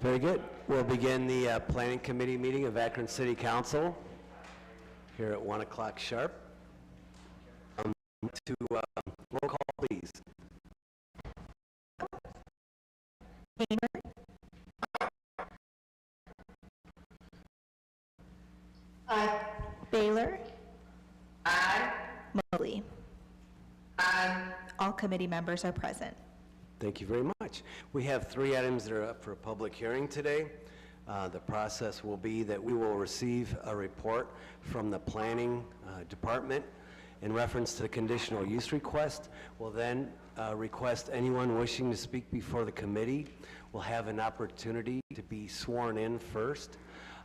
Very good. We'll begin the Planning Committee meeting of Akron City Council here at 1 o'clock sharp. Roll call, please. Aye. Baylor. Aye. Mobley. Aye. All committee members are present. Thank you very much. We have 3 items that are up for a public hearing today. The process will be that we will receive a report from the Planning Department in reference to the conditional use request. We'll then request anyone wishing to speak before the committee will have an opportunity to be sworn in first.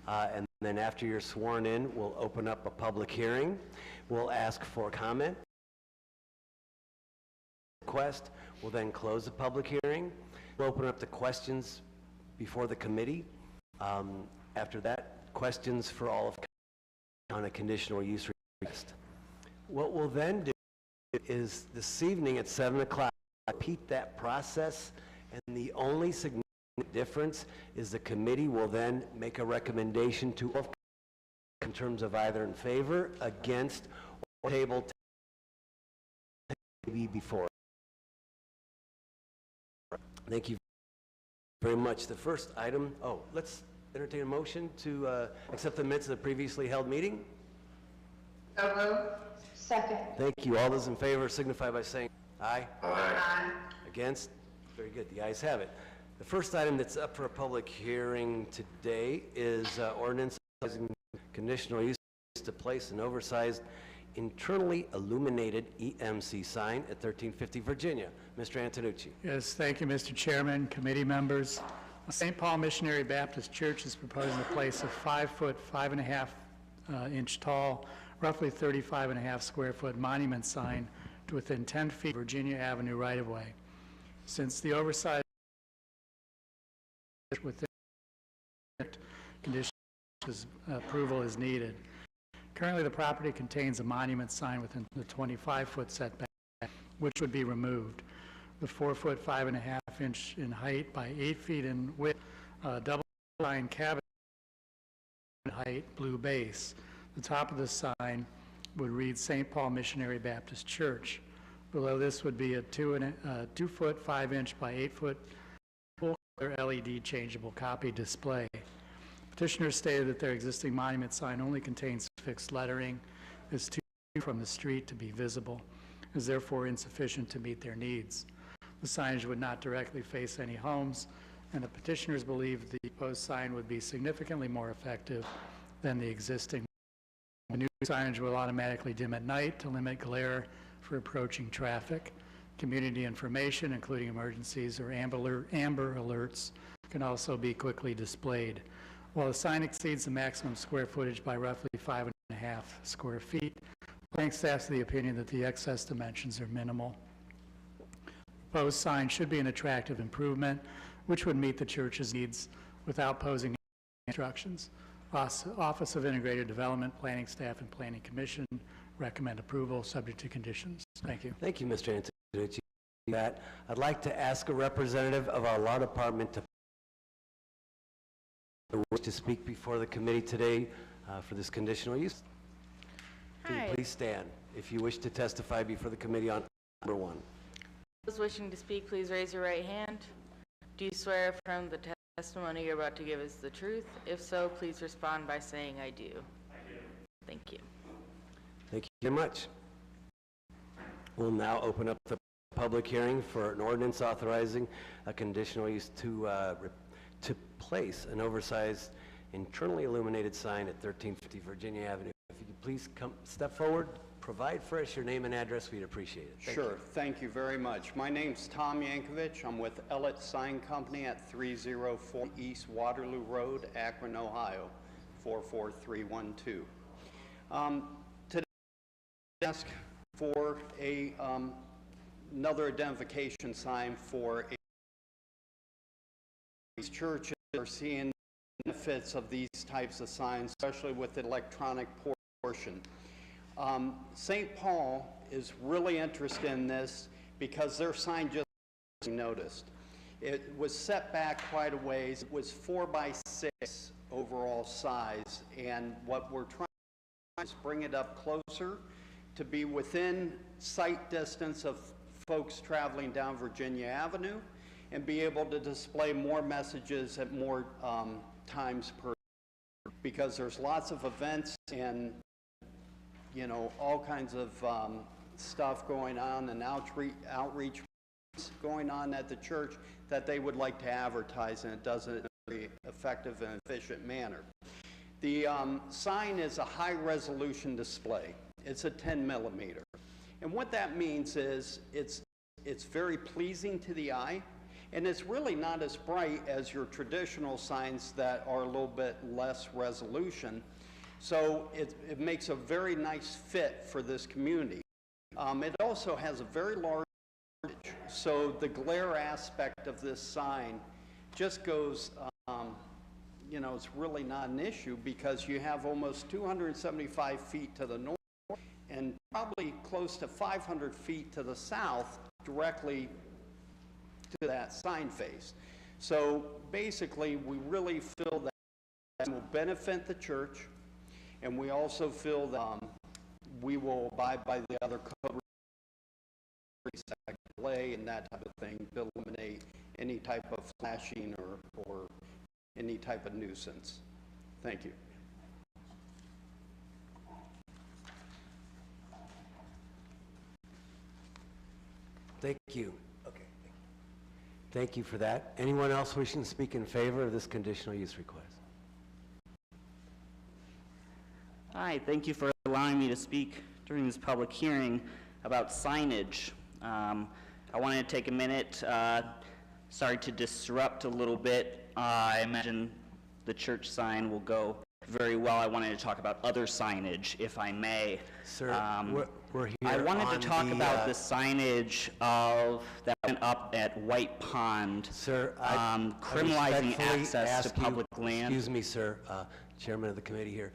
And then after you're sworn in, we'll open up a public hearing. We'll ask for comment. Request. We'll then close the public hearing. We'll open up the questions before the committee. After that, questions for all of on a conditional use request. What we'll then do is this evening at 7 o'clock, repeat that process, and the only significant difference is the committee will then make a recommendation to all in terms of either in favor, against, or table before. Thank you very much. The first item, let's entertain a motion to accept the minutes of the previously held meeting. So moved. Second. Thank you. All those in favor signify by saying aye. Aye. Against? Very good. The ayes have it. The first item that's up for a public hearing today is ordinance authorizing conditional use to place an oversized internally illuminated EMC sign at 1350 Virginia. Mr. Antonucci. Yes, thank you, Mr. Chairman, committee members. St. Paul Missionary Baptist Church is proposing to place a 5-foot, 5.5 inch tall, roughly 35.5 square foot monument sign to within 10 feet of Virginia Avenue right-of-way. Since the oversized within conditions approval is needed. Currently, the property contains a monument sign within the 25-foot setback, which would be removed. The 4-foot, 5.5 inch in height by 8 feet in width, double line cabinet height, blue base. The top of the sign would read St. Paul Missionary Baptist Church. Below this would be a 2-foot, 5 inch by 8 foot full color LED changeable copy display. Petitioners stated that their existing monument sign only contains fixed lettering, is too far from the street to be visible, is therefore insufficient to meet their needs. The signage would not directly face any homes, and the petitioners believe the proposed sign would be significantly more effective than the existing. The new signage will automatically dim at night to limit glare for approaching traffic. Community information, including emergencies or amber alerts, can also be quickly displayed. While the sign exceeds the maximum square footage by roughly 5.5 square feet, planning staff's of the opinion that the excess dimensions are minimal. The proposed sign should be an attractive improvement, which would meet the church's needs without posing obstructions. Office of Integrated Development, Planning Staff, and Planning Commission recommend approval subject to conditions. Thank you. Thank you, Mr. Antonucci. I'd like to ask a representative of our law department to wish to speak before the committee today for this conditional use. Can you please stand if you wish to testify before the committee on number 1. Those wishing to speak, please raise your right hand. Do you swear from the testimony you're about to give is the truth? If so, please respond by saying I do. I do. Thank you. Thank you very much. We'll now open up the public hearing for an ordinance authorizing a conditional use to place an oversized internally illuminated sign at 1350 Virginia Avenue. If you could please step forward, provide for us your name and address, we'd appreciate it. Sure. Thank you very much. My name's Tom Yankovich. I'm with Ellett Sign Company at 304 East Waterloo Road, Akron, Ohio, 44312. Today I ask for another identification sign for these churches are seeing benefits of these types of signs, especially with the electronic portion. St. Paul is really interested in this because their sign just noticed. It was set back quite a ways. It was 4 by 6 overall size, and what we're trying to do is bring it up closer to be within sight distance of folks traveling down Virginia Avenue and be able to display more messages at more times per, because there's lots of events and, you know, all kinds of stuff going on and outreach going on at the church that they would like to advertise, and it does it in a very effective and efficient manner. The sign is a high resolution display. It's a 10 millimeter. And what that means is it's very pleasing to the eye, and it's really not as bright as your traditional signs that are a little bit less resolution. So it makes a very nice fit for this community. It also has a very large, so the glare aspect of this sign just goes, you know, it's really not an issue because you have almost 275 feet to the north and probably close to 500 feet to the south directly to that sign face. So basically, we really feel that will benefit the church, and we also feel that we will abide by the other code delay and that type of thing to eliminate any type of flashing or any type of nuisance. Thank you. Thank you. Okay. Thank you for that. Anyone else wishing to speak in favor of this conditional use request? Hi, thank you for allowing me to speak during this public hearing about signage. I wanted to take a minute, sorry to disrupt a little bit. I imagine the church sign will go very well. I wanted to talk about other signage, if I may. Sir, we're here I wanted on to talk the, about the signage that went up at White Pond. Sir, I criminalizing respectfully access to ask you- public land. Excuse me, sir, Chairman of the committee here.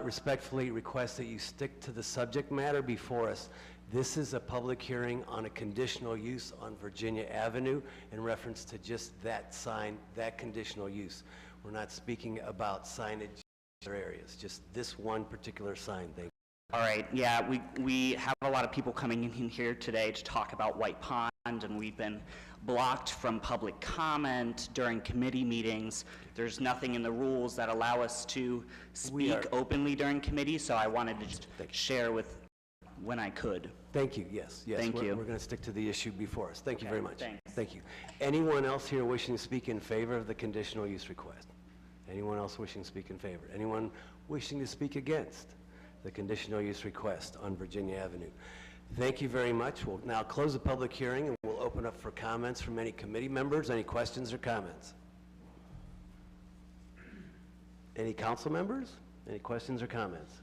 Respectfully request that you stick to the subject matter before us. This is a public hearing on a conditional use on Virginia Avenue in reference to just that sign, that conditional use. We're not speaking about signage in other areas, just this one particular sign. Thank you. All right, yeah, we have a lot of people coming in here today to talk about White Pond, and we've been blocked from public comment during committee meetings. There's nothing in the rules that allow us to speak openly during committee, so I wanted to just share with when I could. Thank you, yes, yes. Thank you. We're going to stick to the issue before us. Thank you Okay, very much. thanks. Thank you. Anyone else here wishing to speak in favor of the conditional use request? Anyone else wishing to speak in favor? Anyone wishing to speak against the conditional use request on Virginia Avenue? Thank you very much. We'll now close the public hearing and we'll open up for comments from any committee members. Any questions or comments? Any council members? Any questions or comments?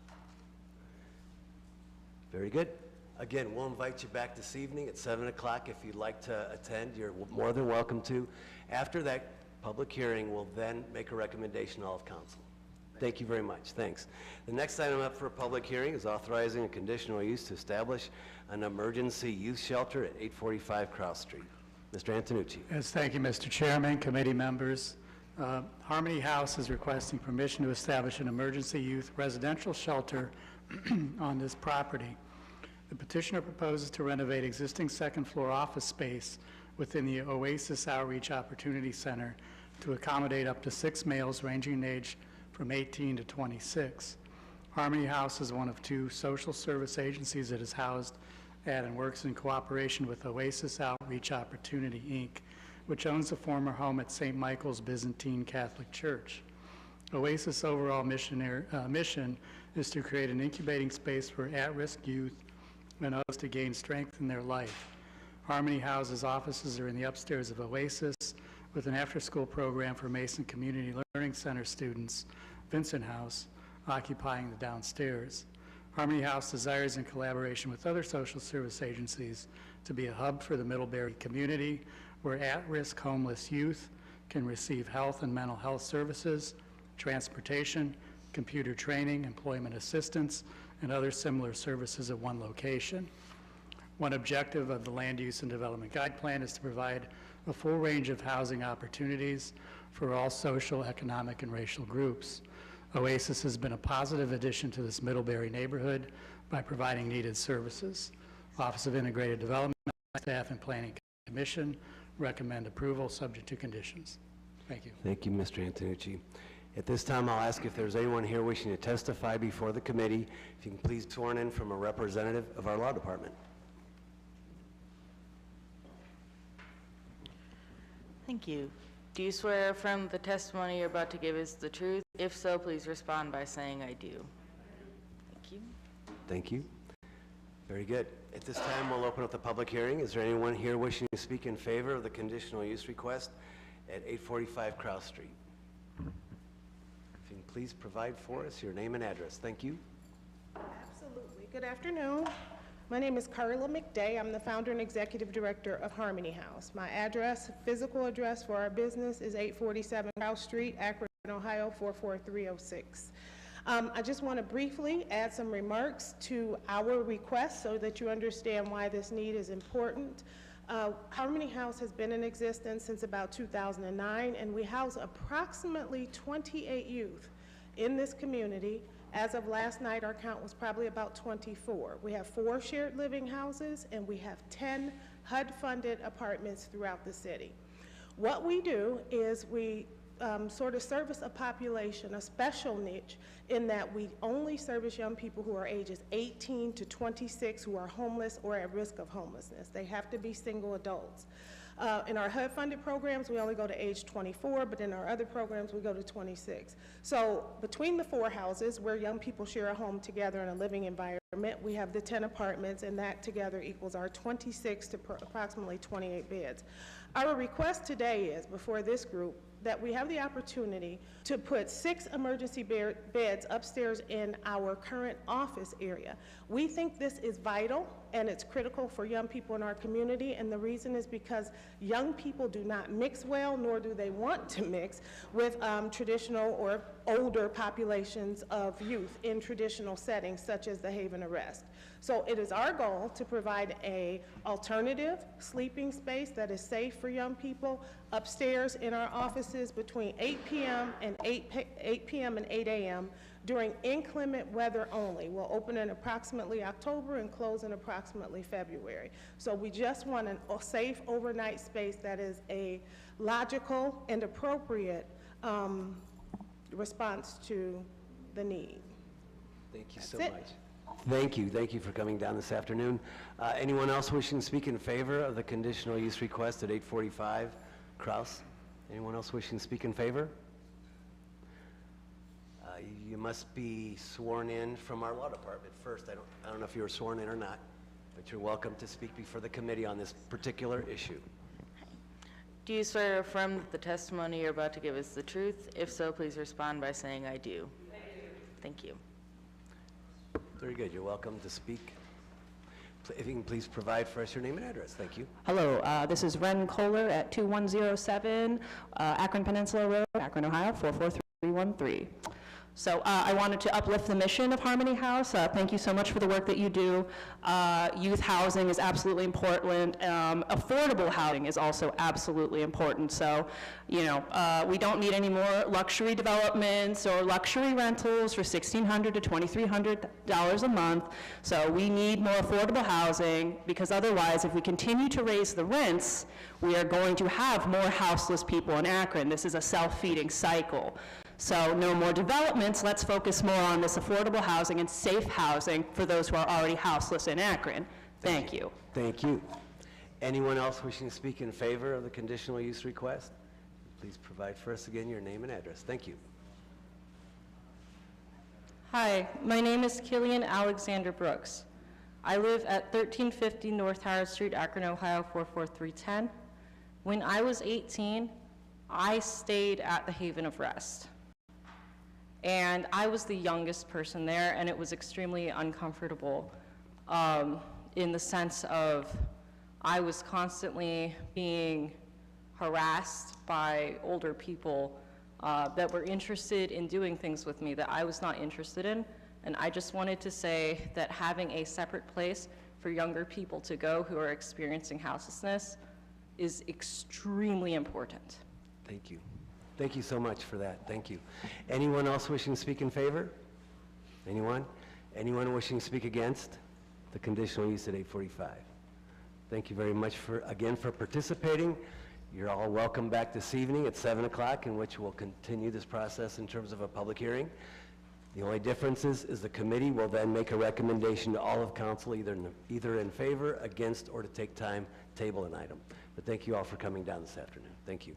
Very good. Again, we'll invite you back this evening at 7 o'clock. If you'd like to attend, you're more than welcome to. After that public hearing, we'll then make a recommendation to all of council. Thank you very much. Thanks. The next item up for a public hearing is authorizing a conditional use to establish an emergency youth shelter at 845 Cross Street. Mr. Antonucci. Yes, thank you, Mr. Chairman, committee members. Harmony House is requesting permission to establish an emergency youth residential shelter on this property. The petitioner proposes to renovate existing second-floor office space within the Oasis Outreach Opportunity Center to accommodate up to 6 males ranging in age from 18 to 26. Harmony House is one of 2 social service agencies that is housed at and works in cooperation with Oasis Outreach Opportunity, Inc., which owns the former home at St. Michael's Byzantine Catholic Church. Oasis' overall mission is to create an incubating space for at-risk youth and others to gain strength in their life. Harmony House's offices are in the upstairs of Oasis, with an after-school program for Mason Community Learning Center students, Vincent House, occupying the downstairs. Harmony House desires, in collaboration with other social service agencies, to be a hub for the Middlebury community where at-risk homeless youth can receive health and mental health services, transportation, computer training, employment assistance, and other similar services at one location. One objective of the Land Use and Development Guide Plan is to provide a full range of housing opportunities for all social, economic, and racial groups. Oasis has been a positive addition to this Middlebury neighborhood by providing needed services. Office of Integrated Development, Staff and Planning Commission recommend approval subject to conditions. Thank you. Thank you, Mr. Antonucci. At this time, I'll ask if there's anyone here wishing to testify before the committee. If you can please be sworn in from a representative of our law department. Thank you. Do you swear affirm the testimony you're about to give is the truth? If so, please respond by saying I do. Thank you. Thank you. Very good. At this time, we'll open up the public hearing. Is there anyone here wishing to speak in favor of the conditional use request at 845 Krause Street? If you can please provide for us your name and address. Thank you. Absolutely. Good afternoon. My name is Carla McDay. I'm the founder and executive director of Harmony House. My address, physical address for our business is 847 Krause Street, Akron, Ohio, 44306. I just want to briefly add some remarks to our request so that you understand why this need is important. Harmony House has been in existence since about 2009, and we house approximately 28 youth in this community. As of last night, our count was probably about 24. We have 4 shared living houses, and we have 10 HUD-funded apartments throughout the city. What we do is we sort of service a population, a special niche, in that we only service young people who are ages 18 to 26 who are homeless or at risk of homelessness. They have to be single adults. In our HUD-funded programs, we only go to age 24, but in our other programs, we go to 26. So between the 4 houses, where young people share a home together in a living environment, we have the 10 apartments, and that together equals our 26 to approximately 28 beds. Our request today is, before this group, that we have the opportunity to put 6 emergency beds upstairs in our current office area. We think this is vital and it's critical for young people in our community, and the reason is because young people do not mix well, nor do they want to mix with traditional or older populations of youth in traditional settings such as the Haven Arrest. So it is our goal to provide a alternative sleeping space that is safe for young people upstairs in our offices between 8 p.m. and 8 p.m. and 8 a.m. during inclement weather only. We'll open in approximately October and close in approximately February. So we just want a safe overnight space that is a logical and appropriate response to the need. Thank you so That's it. much. Thank you. Thank you for coming down this afternoon. Anyone else wishing to speak in favor of the conditional use request at 845 Krause? Anyone else wishing to speak in favor? You must be sworn in from our law department first. I don't know if you were sworn in or not, but you're welcome to speak before the committee on this particular issue. Do you swear or affirm that the testimony you're about to give is the truth? If so, please respond by saying I do. I do. Thank you. Very good. You're welcome to speak. If you can please provide for us your name and address. Thank you. Hello, this is Ren Kohler at 2107 Akron Peninsula Road, Akron, Ohio, 44313. So I wanted to uplift the mission of Harmony House. Thank you so much for the work that you do. Youth housing is absolutely important. Affordable housing is also absolutely important. So, you know, we don't need any more luxury developments or luxury rentals for $1,600 to $2,300 a month. So we need more affordable housing, because otherwise, if we continue to raise the rents, we are going to have more houseless people in Akron. This is a self-feeding cycle. So no more developments. Let's focus more on this affordable housing and safe housing for those who are already houseless in Akron. Thank you. Thank you. Anyone else wishing to speak in favor of the conditional use request? Please provide for us again your name and address. Thank you. Hi, my name is Killian Alexander Brooks. I live at 1350 North Howard Street, Akron, Ohio, 44310. When I was 18, I stayed at the Haven of Rest. And I was the youngest person there, and it was extremely uncomfortable in the sense of I was constantly being harassed by older people that were interested in doing things with me that I was not interested in. And I just wanted to say that having a separate place for younger people to go who are experiencing houselessness is extremely important. Thank you. Thank you so much for that. Thank you. Anyone else wishing to speak in favor? Anyone? Anyone wishing to speak against the conditional use at 845? Thank you very much again for participating. You're all welcome back this evening at 7 o'clock, in which we'll continue this process in terms of a public hearing. The only difference is the committee will then make a recommendation to all of council, either in favor, against, or to take time, table an item. But thank you all for coming down this afternoon. Thank you.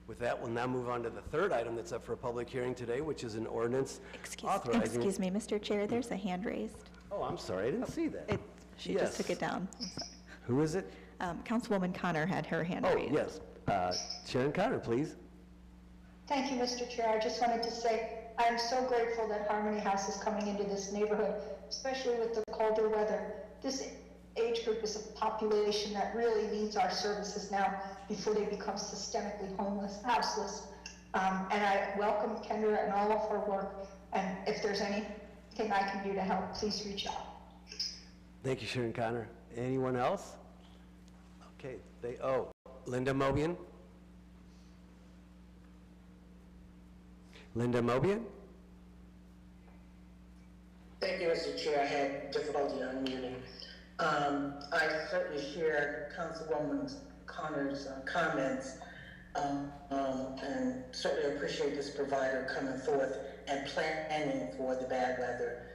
With that, we'll now move on to the third item that's up for a public hearing today, which is an ordinance authorizing... Excuse me, Mr. Chair, there's a hand raised. Oh, I'm sorry, I didn't see that. She just took it down. I'm sorry. Who is it? Councilwoman Connor had her hand Oh, raised. yes. Sharon Connor, please. Thank you, Mr. Chair. I just wanted to say I am so grateful that Harmony House is coming into this neighborhood, especially with the colder weather. This age group is a population that really needs our services now before they become systemically houseless. And I welcome Kendra and all of her work. And if there's anything I can do to help, please reach out. Thank you, Sharon Connor. Anyone else? Okay, Linda Mobian? Linda Mobian? Thank you, Mr. Chair. I had difficulty unmuting. I certainly share Councilwoman Connor's comments and certainly appreciate this provider coming forth and planning for the bad weather.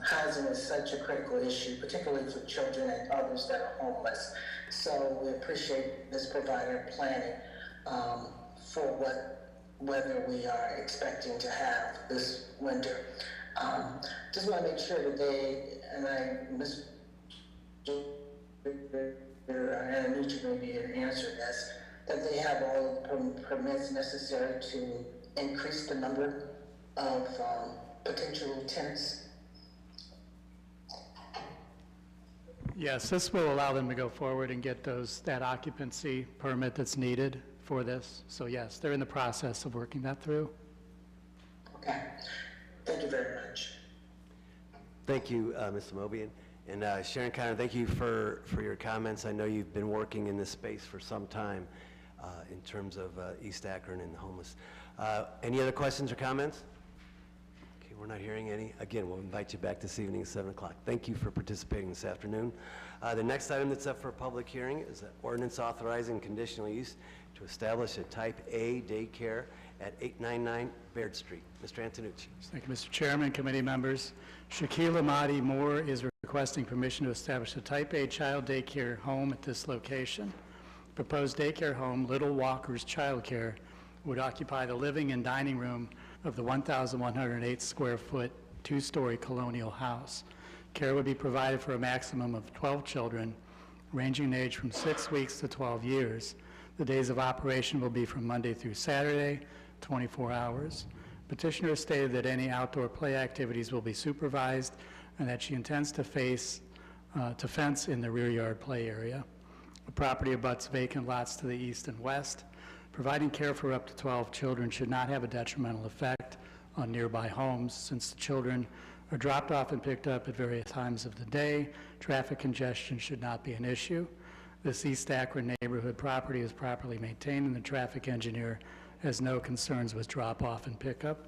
Housing is such a critical issue, particularly for children and others that are homeless. So we appreciate this provider planning for what weather we are expecting to have this winter. Just want to make sure that they, and I need you maybe to answer this, that they have all the permits necessary to increase the number of potential tenants. Yes, this will allow them to go forward and get that occupancy permit that's needed for this. So yes, they're in the process of working that through. Okay, thank you very much. Thank you, Mr. Mobian. And Sharon Connor, thank you for your comments. I know you've been working in this space for some time in terms of East Akron and the homeless. Any other questions or comments? Okay, we're not hearing any. Again, we'll invite you back this evening at 7 o'clock. Thank you for participating this afternoon. The next item that's up for a public hearing is an ordinance authorizing conditional use to establish a Type A daycare at 899 Baird Street. Mr. Antonucci. Thank you, Mr. Chairman, committee members. Shaquila Mahdi Moore is requesting permission to establish a Type A child daycare home at this location. Proposed daycare home, Little Walkers Child Care, would occupy the living and dining room of the 1,108 square foot, two-story colonial house. Care would be provided for a maximum of 12 children, ranging in age from 6 weeks to 12 years. The days of operation will be from Monday through Saturday, 24 hours. Petitioner stated that any outdoor play activities will be supervised and that she intends to fence in the rear yard play area. The property abuts vacant lots to the east and west. Providing care for up to 12 children should not have a detrimental effect on nearby homes, since the children are dropped off and picked up at various times of the day. Traffic congestion should not be an issue. This East Akron neighborhood property is properly maintained, and the traffic engineer has no concerns with drop-off and pickup.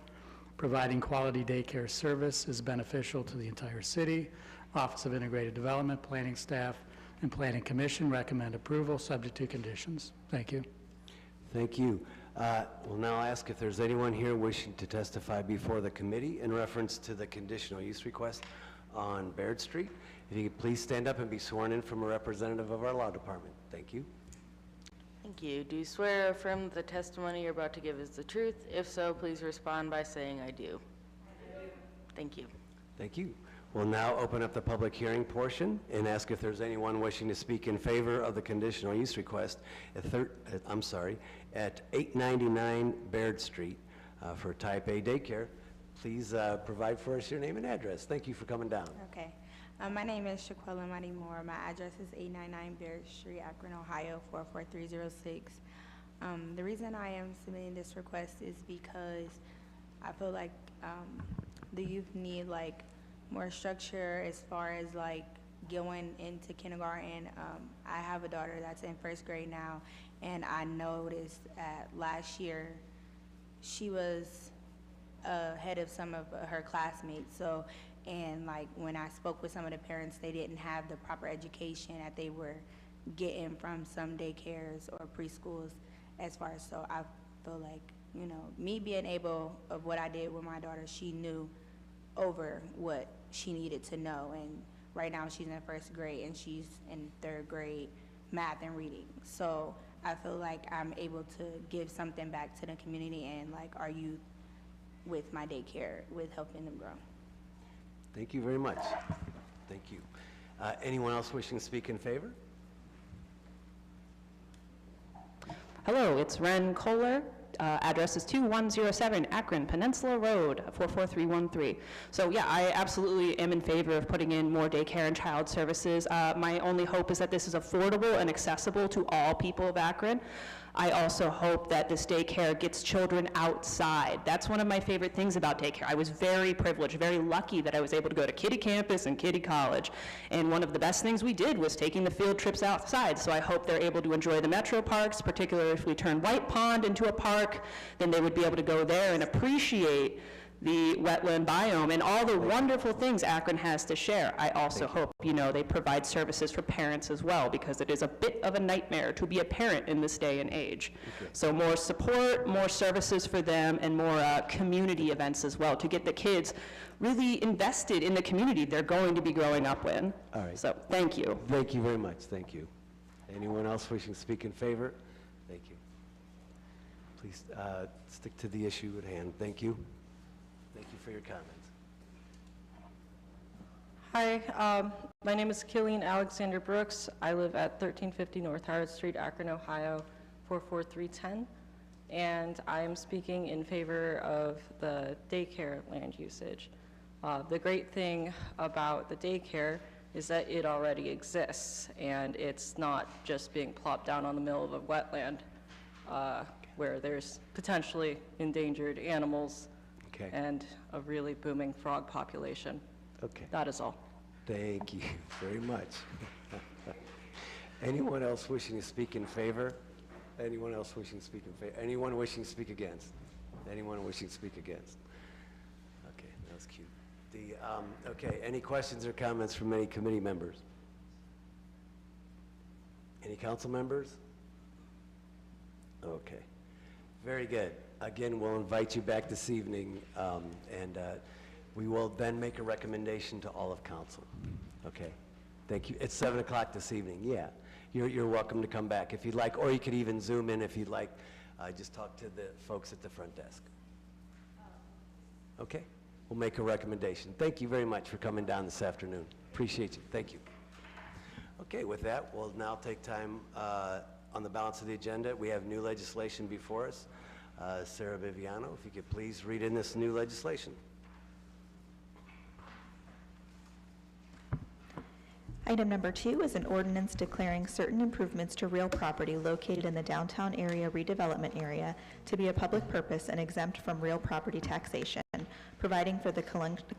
Providing quality daycare service is beneficial to the entire city. Office of Integrated Development, Planning Staff, and Planning Commission recommend approval, subject to conditions. Thank you. Thank you. We'll now ask if there's anyone here wishing to testify before the committee in reference to the conditional use request on Baird Street. If you could please stand up and be sworn in from a representative of our law department. Thank you. Thank you. Do you swear or affirm that the testimony you're about to give is the truth? If so, please respond by saying I do. Thank you. Thank you. We'll now open up the public hearing portion and ask if there's anyone wishing to speak in favor of the conditional use request at 899 Baird Street for Type A daycare. Please provide for us your name and address. Thank you for coming down. Okay. My name is Shaquila Mahdi Moore. My address is 899 Baird Street, Akron, Ohio, 44306. The reason I am submitting this request is because I feel like the youth need more structure as far as going into kindergarten. I have a daughter that's in first grade now, and I noticed that last year she was ahead of some of her classmates. So, and like when I spoke with some of the parents, they didn't have the proper education that they were getting from some daycares or preschools as far as, so I feel like, you know, me being able of what I did with my daughter, she knew over what she needed to know. And right now she's in first grade and she's in third grade math and reading. So I feel like I'm able to give something back to the community and like our youth with my daycare, with helping them grow. Thank you very much. Thank you. Anyone else wishing to speak in favor? Hello, it's Ren Kohler. Address is 2107 Akron Peninsula Road, 44313. So yeah, I absolutely am in favor of putting in more daycare and child services. My only hope is that this is affordable and accessible to all people of Akron. I also hope that this daycare gets children outside. That's one of my favorite things about daycare. I was very privileged, very lucky that I was able to go to Kitty Campus and Kitty College. And one of the best things we did was taking the field trips outside. So I hope they're able to enjoy the metro parks, particularly if we turn White Pond into a park, then they would be able to go there and appreciate the wetland biome and all the wonderful things Akron has to share. I also hope, you know, they provide services for parents as well, because it is a bit of a nightmare to be a parent in this day and age. So more support, more services for them, and more community events as well to get the kids really invested in the community they're going to be growing up in. All right. So thank you. Thank you very much. Thank you. Anyone else wishing to speak in favor? Thank you. Please stick to the issue at hand. Thank you. Thank you for your comments. Hi, my name is Killian Alexander Brooks. I live at 1350 North Howard Street, Akron, Ohio, 44310. And I am speaking in favor of the daycare land usage. The great thing about the daycare is that it already exists, and it's not just being plopped down on the middle of a wetland where there's potentially endangered animals and a really booming frog population. Okay. That is all. Thank you very much. Anyone else wishing to speak in favor? Anyone else wishing to speak in favor? Anyone wishing to speak against? Anyone wishing to speak against? Okay, that was cute. Okay, any questions or comments from any committee members? Any council members? Okay, very good. Again, we'll invite you back this evening, and we will then make a recommendation to all of council. Okay, thank you. It's 7 o'clock this evening. Yeah, you're welcome to come back if you'd like, or you could even Zoom in if you'd like. Just talk to the folks at the front desk. Okay, we'll make a recommendation. Thank you very much for coming down this afternoon. Appreciate you. Thank you. Okay, with that, we'll now take time on the balance of the agenda. We have new legislation before us. Sarah Viviano, if you could please read in this new legislation. Item number 2 is an ordinance declaring certain improvements to real property located in the downtown area redevelopment area to be a public purpose and exempt from real property taxation, providing for the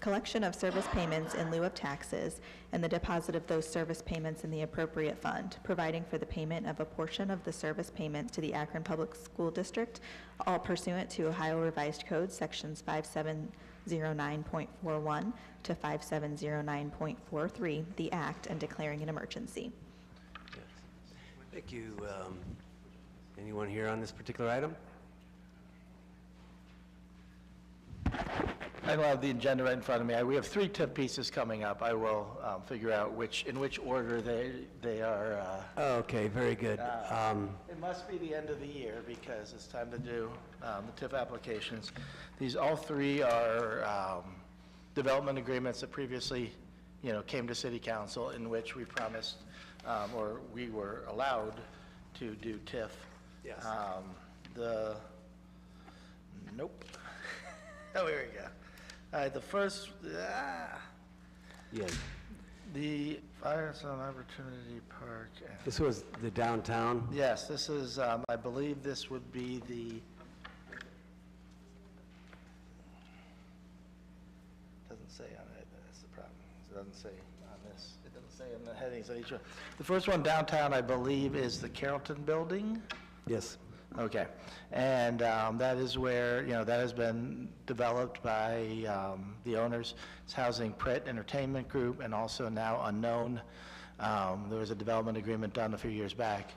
collection of service payments in lieu of taxes and the deposit of those service payments in the appropriate fund, providing for the payment of a portion of the service payments to the Akron Public School District, all pursuant to Ohio Revised Code sections 5709.41 to 5709.43, the Act, and declaring an emergency. Yes. Thank you. Anyone here on this particular item? I don't have the agenda right in front of me. We have 3 tip pieces coming up. I will figure out in which order they are. Okay, very good. It must be the end of the year because it's time to do the TIF applications. These all 3 are development agreements that previously, came to City Council in which we promised or we were allowed to do TIF. Yes. Nope. Oh, here we go. All right, the first, Yes. the Fire Zone Opportunity Park. This was the downtown? Yes, this is, I believe this would be the, doesn't say on it, that's the problem. It doesn't say on this. It doesn't say headings on each one. The first one downtown, I believe, is the Carrollton Building. Yes. Okay. And that is where, that has been developed by the owners. It's housing Pritt Entertainment Group and also now Unknown. There was a development agreement done a few years back,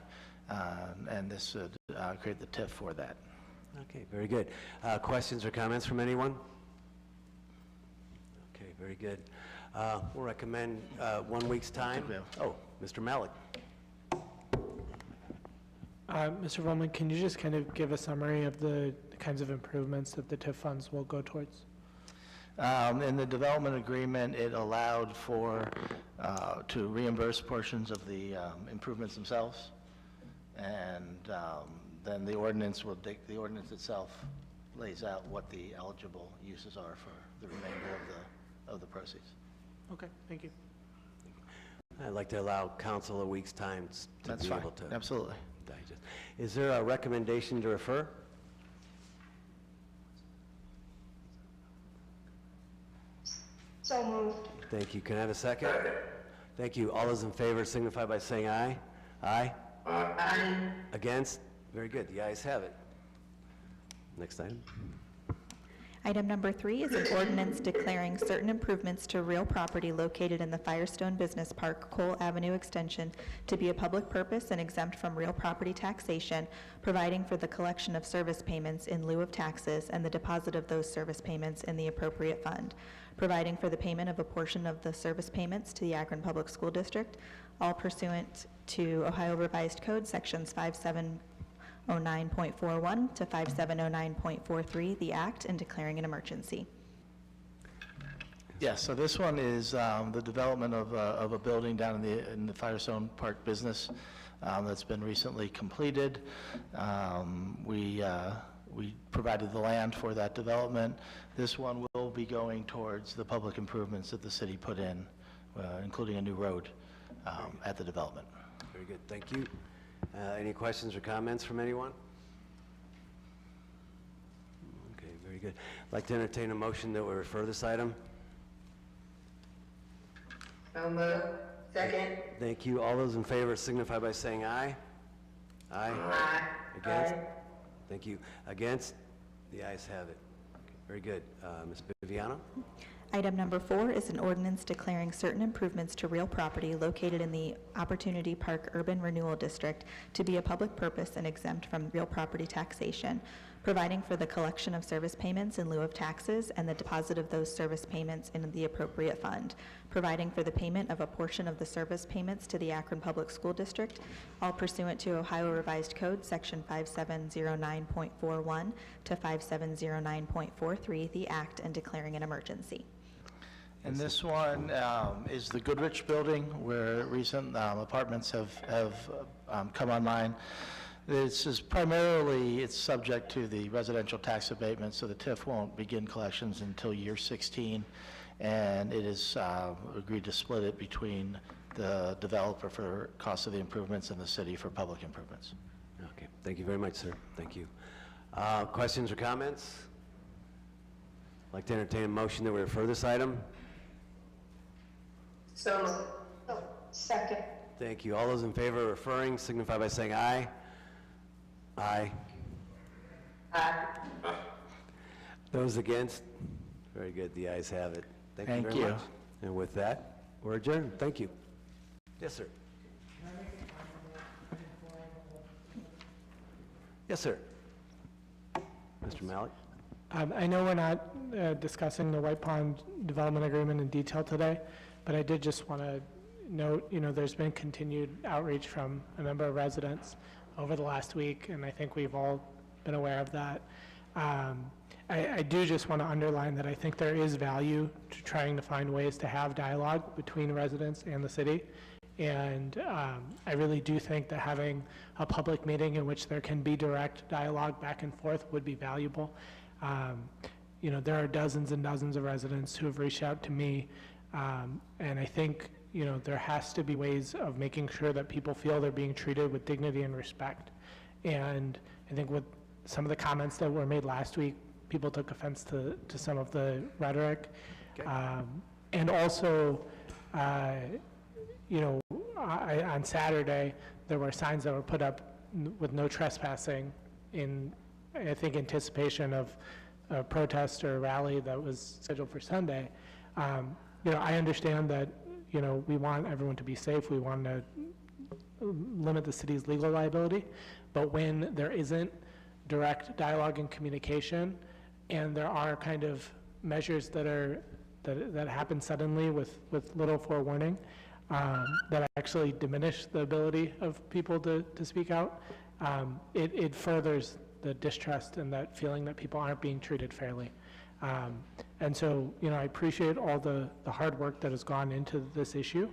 and this would create the TIF for that. Okay, very good. Questions or comments from anyone? Okay, very good. We'll recommend 1 week's time. Oh, Mr. Malik. Mr. Volman, can you just kind of give a summary of the kinds of improvements that the TIF funds will go towards? In the development agreement, it allowed for, to reimburse portions of the improvements themselves, and then the ordinance the ordinance itself lays out what the eligible uses are for the remainder of the proceeds. Okay, thank you. I'd like to allow council a week's time to That's be fine. able to Absolutely. digest. Is there a recommendation to refer? So moved. Thank you. Can I have a second? Thank you. All those in favor signify by saying aye. Aye? Aye. Against? Very good. The ayes have it. Next item. Item number 3 is an ordinance declaring certain improvements to real property located in the Firestone Business Park, Cole Avenue Extension, to be a public purpose and exempt from real property taxation, providing for the collection of service payments in lieu of taxes and the deposit of those service payments in the appropriate fund, providing for the payment of a portion of the service payments to the Akron Public School District, all pursuant to Ohio Revised Code Sections 5709.41 to 5709.43, the Act, and declaring an emergency. Yes, so this one is the development of a building down in the Firestone Park business that's been recently completed. We provided the land for that development. This one will be going towards the public improvements that the city put in, including a new road at the development. Very good. Thank you. Any questions or comments from anyone? Okay, very good. I'd like to entertain a motion that we refer this item. So moved. Second. Thank you. All those in favor signify by saying aye. Aye. Aye. Against? Thank you. Against? The ayes have it. Okay, very good. Ms. Viviano? Item number 4 is an ordinance declaring certain improvements to real property located in the Opportunity Park Urban Renewal District to be a public purpose and exempt from real property taxation, providing for the collection of service payments in lieu of taxes and the deposit of those service payments in the appropriate fund, providing for the payment of a portion of the service payments to the Akron Public School District, all pursuant to Ohio Revised Code Section 5709.41 to 5709.43, the Act, and declaring an emergency. And this one is the Goodrich Building, where recent apartments have come online. This is primarily, it's subject to the residential tax abatement, so the TIF won't begin collections until year 16, and it is agreed to split it between the developer for cost of the improvements and the city for public improvements. Okay. Thank you very much, sir. Thank you. Questions or comments? I'd like to entertain a motion that we refer this item. So moved. Oh, second. Thank you. All those in favor of referring signify by saying aye. Aye. Aye. Those against? Very good. The ayes have it. Thank you Thank very you. much. And with that, we're adjourned. Thank you. Yes, sir. Yes, sir. Mr. Malik? I know we're not discussing the White Pond Development Agreement in detail today, but I did just want to note, there's been continued outreach from a number of residents over the last week, and I think we've all been aware of that. I do just want to underline that I think there is value to trying to find ways to have dialogue between residents and the city. And I really do think that having a public meeting in which there can be direct dialogue back and forth would be valuable. There are dozens and dozens of residents who have reached out to me, and I think, there has to be ways of making sure that people feel they're being treated with dignity and respect. And I think with some of the comments that were made last week, people took offense to some of the rhetoric. Okay. And also, On Saturday, there were signs that were put up with no trespassing in, I think, anticipation of a protest or a rally that was scheduled for Sunday. I understand that, we want everyone to be safe. We want to limit the city's legal liability. But when there isn't direct dialogue and communication, and there are kind of measures that happen suddenly with little forewarning, that actually diminish the ability of people to speak out, it furthers the distrust and that feeling that people aren't being treated fairly. And so, I appreciate all the hard work that has gone into this issue,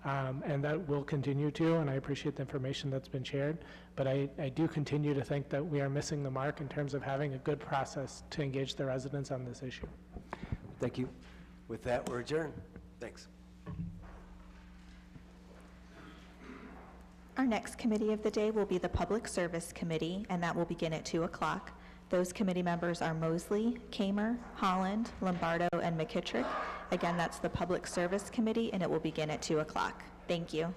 and that will continue to, and I appreciate the information that's been shared, but I do continue to think that we are missing the mark in terms of having a good process to engage the residents on this issue. Thank you. With that, we're adjourned. Thanks. Our next committee of the day will be the Public Service Committee, and that will begin at 2 o'clock. Those committee members are Mosley, Kamer, Holland, Lombardo, and McKittrick. Again, that's the Public Service Committee, and it will begin at 2 o'clock. Thank you.